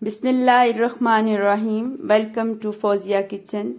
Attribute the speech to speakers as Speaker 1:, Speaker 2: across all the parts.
Speaker 1: बिस्मिल्लाहिर्रहमानिर्रहीम। Welcome to Fauzia kitchen.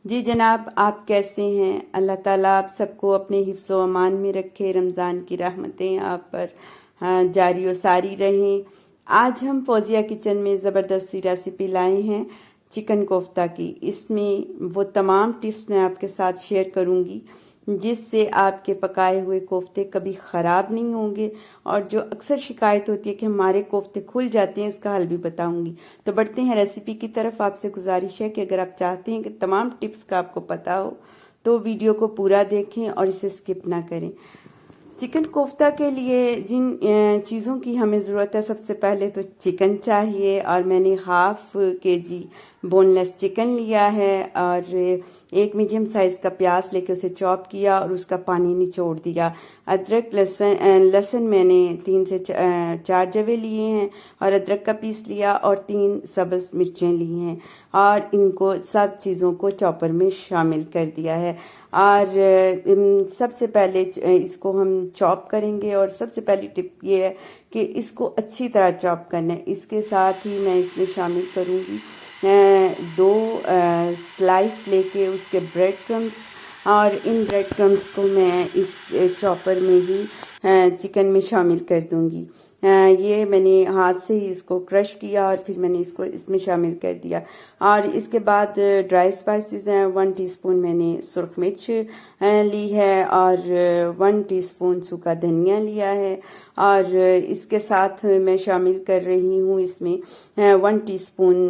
Speaker 1: जी जनाब, आप कैसे हैं? अल्लाह ताला आप सबको अपने हिफ्ज़ व अमान में रखे। रमज़ान की रहमतें आप पर जारी व सारी रहें। आज हम फौजिया किचन में ज़बरदस्ती रेसिपी लाए हैं चिकन कोफ्ता की। इसमें वो तमाम टिप्स मैं आपके साथ शेयर करूंगी जिससे आपके पकाए हुए कोफ्ते कभी ख़राब नहीं होंगे। और जो अक्सर शिकायत होती है कि हमारे कोफ्ते खुल जाते हैं, इसका हल भी बताऊंगी। तो बढ़ते हैं रेसिपी की तरफ। आपसे गुजारिश है कि अगर आप चाहते हैं कि तमाम टिप्स का आपको पता हो तो वीडियो को पूरा देखें और इसे स्किप ना करें। चिकन कोफ्ता के लिए जिन चीज़ों की हमें ज़रूरत है, सबसे पहले तो चिकन चाहिए और मैंने हाफ केजी बोनलेस चिकन लिया है और एक मीडियम साइज़ का प्याज लेके उसे चॉप किया और उसका पानी निचोड़ दिया। अदरक लहसुन मैंने 3 से 4 जवे लिए हैं और अदरक का पीस लिया और 3 सब्ज़ मिर्चें ली हैं और इनको सब चीज़ों को चॉपर में शामिल कर दिया है। और सबसे पहले इसको हम चॉप करेंगे और सबसे पहली टिप ये है कि इसको अच्छी तरह चॉप करना है। इसके साथ ही मैं इसमें शामिल करूँगी 2 स्लाइस लेके उसके ब्रेड क्रम्स, और इन ब्रेड क्रम्स को मैं इस चॉपर में ही चिकन में शामिल कर दूंगी। ये मैंने हाथ से ही इसको क्रश किया और फिर मैंने इसको इसमें शामिल कर दिया। और इसके बाद ड्राई स्पाइसेस हैं। 1 टीस्पून मैंने सुर्ख मिर्च ली है और 1 टीस्पून सूखा धनिया लिया है और इसके साथ मैं शामिल कर रही हूँ इसमें 1 टीस्पून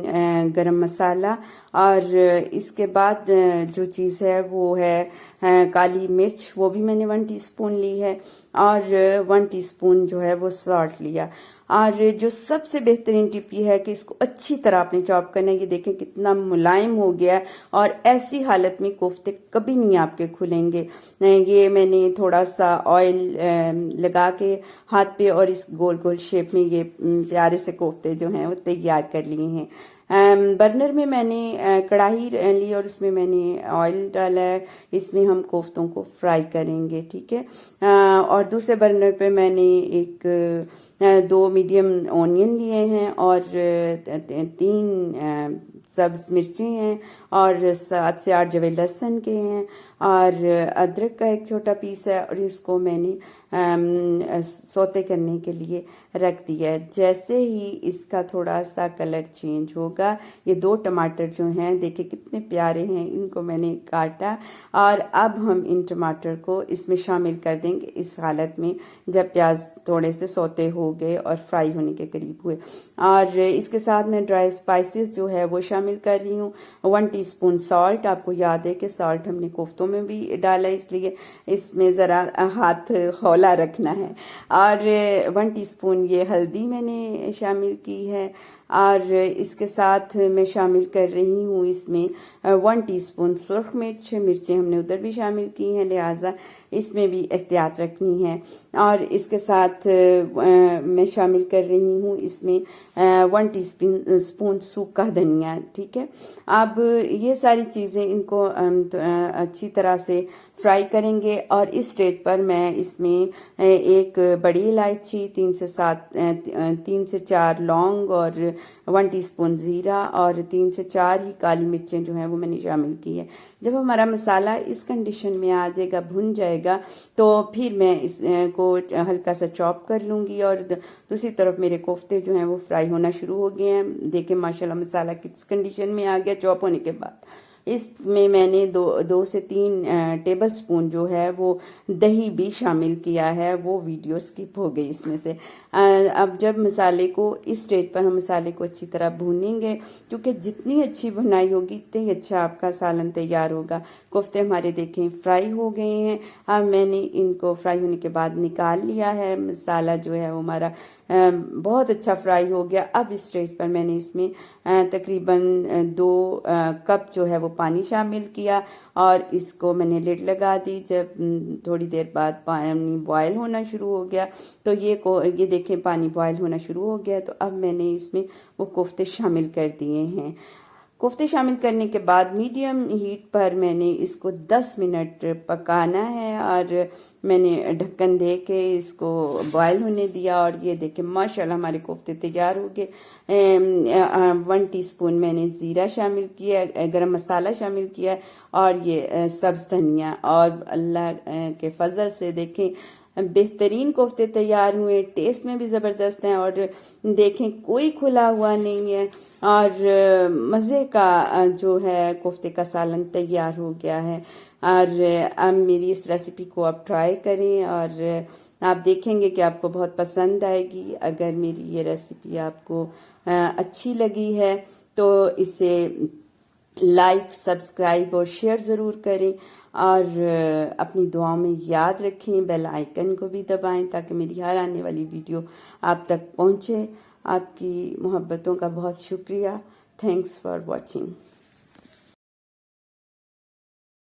Speaker 1: गरम मसाला। और इसके बाद जो चीज़ है वो है काली मिर्च, वो भी मैंने 1 टीस्पून ली है और 1 टीस्पून जो है वो सॉल्ट लिया। और जो सबसे बेहतरीन टिप ये है कि इसको अच्छी तरह आपने चॉप करना है। ये देखें कितना मुलायम हो गया है और ऐसी हालत में कोफ्ते कभी नहीं आपके खुलेंगे। ये मैंने थोड़ा सा ऑयल लगा के हाथ पे और इस गोल गोल शेप में ये प्यारे से कोफ्ते जो हैं वो तैयार कर लिए हैं। बर्नर में मैंने कढ़ाई ली और उसमें मैंने ऑयल डाला है। इसमें हम कोफ्तों को फ्राई करेंगे, ठीक है। और दूसरे बर्नर पे मैंने 2 मीडियम ऑनियन लिए हैं और 3 सब्ज मिर्चें हैं और 7 से 8 जवे लहसुन के हैं और अदरक का एक छोटा पीस है और इसको मैंने सौते करने के लिए रख दिया है। जैसे ही इसका थोड़ा सा कलर चेंज होगा, ये 2 टमाटर जो हैं देखिए कितने प्यारे हैं, इनको मैंने काटा और अब हम इन टमाटर को इसमें शामिल कर देंगे इस हालत में जब प्याज थोड़े से सौते हो गए और फ्राई होने के करीब हुए। और इसके साथ मैं ड्राई स्पाइसेस जो है वो शामिल कर रही हूँ। 1 टीस्पून सॉल्ट, आपको याद है कि सॉल्ट हमने कोफ्तों में भी डाला, इसलिए इसमें ज़रा हाथ हौला रखना है। और 1 टीस्पून ये हल्दी मैंने शामिल की है और इसके साथ मैं शामिल कर रही हूँ इसमें 1 टीस्पून सुर्ख मिर्चें हमने उधर भी शामिल की हैं, लिहाजा इसमें भी एहतियात रखनी है। और इसके साथ मैं शामिल कर रही हूँ इसमें 1 टीस्पून सूखा धनिया, ठीक है। अब ये सारी चीज़ें इनको अच्छी तरह से फ्राई करेंगे और इस स्टेज पर मैं इसमें एक बड़ी इलायची, 3 से 4 लौंग और 1 टीस्पून ज़ीरा और 3 से 4 ही काली मिर्चें जो हैं वो मैंने शामिल की है। जब हमारा मसाला इस कंडीशन में आ जाएगा, भुन जाएगा, तो फिर मैं इसको हल्का सा चॉप कर लूँगी और दूसरी तरफ मेरे कोफ्ते जो हैं वो फ्राई होना शुरू हो गए हैं। देखें माशाल्लाह मसाला किस कंडीशन में आ गया चॉप होने के बाद। इसमें मैंने 2 से 3 टेबल स्पून जो है वो दही भी शामिल किया है, वो वीडियो स्किप हो गई इसमें से। अब जब मसाले को इस स्टेज पर हम मसाले को अच्छी तरह भूनेंगे, क्योंकि जितनी अच्छी भुनाई होगी इतनी अच्छा आपका सालन तैयार होगा। कोफ्ते हमारे देखें फ्राई हो गए हैं। अब मैंने इनको फ्राई होने के बाद निकाल लिया है। मसाला जो है वो हमारा बहुत अच्छा फ्राई हो गया। अब इस स्टेज पर मैंने इसमें तकरीबन 2 कप जो है वो पानी शामिल किया और इसको मैंने लिड लगा दी। जब थोड़ी देर बाद पानी बॉयल होना शुरू हो गया तो ये देखें पानी बॉयल होना शुरू हो गया, तो अब मैंने इसमें वो कोफ्ते शामिल कर दिए हैं। कोफ्ते शामिल करने के बाद मीडियम हीट पर मैंने इसको 10 मिनट पकाना है और मैंने ढक्कन दे के इसको बॉयल होने दिया। और ये देखें माशाल्लाह हमारे कोफ्ते तैयार हो गए। 1 टीस्पून मैंने ज़ीरा शामिल किया, गरम मसाला शामिल किया और ये सब्ज़ धनिया, और अल्लाह के फजल से देखें बेहतरीन कोफ्ते तैयार हुए, टेस्ट में भी ज़बरदस्त हैं और देखें कोई खुला हुआ नहीं है और मज़े का जो है कोफ्ते का सालन तैयार हो गया है। और अब मेरी इस रेसिपी को आप ट्राई करें और आप देखेंगे कि आपको बहुत पसंद आएगी। अगर मेरी ये रेसिपी आपको अच्छी लगी है तो इसे लाइक, सब्सक्राइब और शेयर ज़रूर करें और अपनी दुआओं में याद रखें। बेल आइकन को भी दबाएं ताकि मेरी हर आने वाली वीडियो आप तक पहुंचे। आपकी मोहब्बतों का बहुत शुक्रिया। Thanks for watching.